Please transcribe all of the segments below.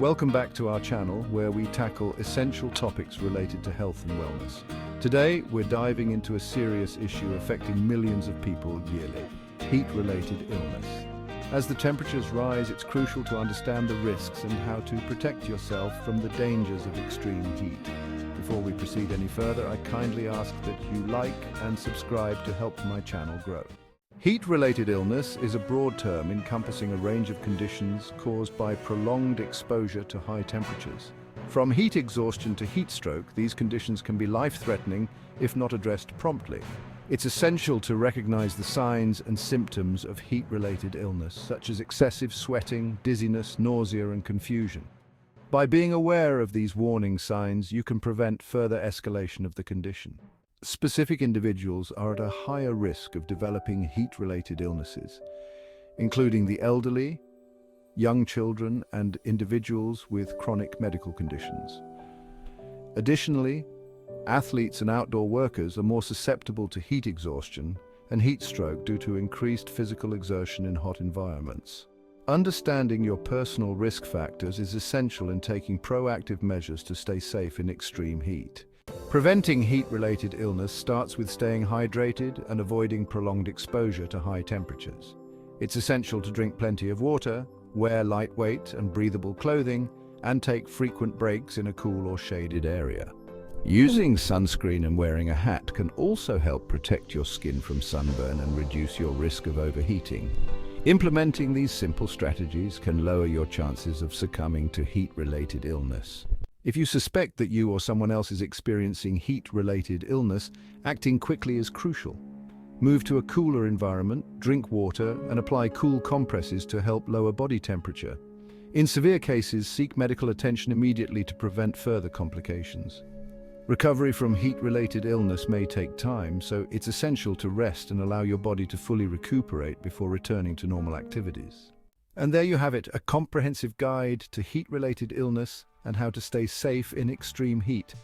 Welcome back to our channel where we tackle essential topics related to health and wellness. Today, we're diving into a serious issue affecting millions of people yearly: heat-related illness. As the temperatures rise, it's crucial to understand the risks and how to protect yourself from the dangers of extreme heat. Before we proceed any further, I kindly ask that you like and subscribe to help my channel grow. Heat-related illness is a broad term encompassing a range of conditions caused by prolonged exposure to high temperatures. From heat exhaustion to heat stroke, these conditions can be life-threatening if not addressed promptly. It's essential to recognize the signs and symptoms of heat-related illness, such as excessive sweating, dizziness, nausea, and confusion. By being aware of these warning signs, you can prevent further escalation of the condition. Specific individuals are at a higher risk of developing heat-related illnesses, including the elderly, young children, and individuals with chronic medical conditions. Additionally, athletes and outdoor workers are more susceptible to heat exhaustion and heat stroke due to increased physical exertion in hot environments. Understanding your personal risk factors is essential in taking proactive measures to stay safe in extreme heat. Preventing heat-related illness starts with staying hydrated and avoiding prolonged exposure to high temperatures. It's essential to drink plenty of water, wear lightweight and breathable clothing, and take frequent breaks in a cool or shaded area. Using sunscreen and wearing a hat can also help protect your skin from sunburn and reduce your risk of overheating. Implementing these simple strategies can lower your chances of succumbing to heat-related illness. If you suspect that you or someone else is experiencing heat-related illness, acting quickly is crucial. Move to a cooler environment, drink water, and apply cool compresses to help lower body temperature. In severe cases, seek medical attention immediately to prevent further complications. Recovery from heat-related illness may take time, so it's essential to rest and allow your body to fully recuperate before returning to normal activities. And there you have it, a comprehensive guide to heat-related illness and how to stay safe in extreme heat.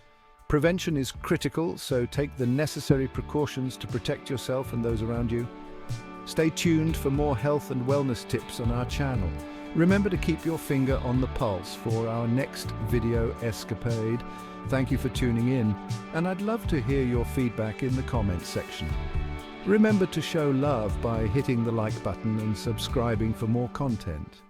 Prevention is critical, so take the necessary precautions to protect yourself and those around you. Stay tuned for more health and wellness tips on our channel. Remember to keep your finger on the pulse for our next video escapade. Thank you for tuning in, and I'd love to hear your feedback in the comments section. Remember to show love by hitting the like button and subscribing for more content.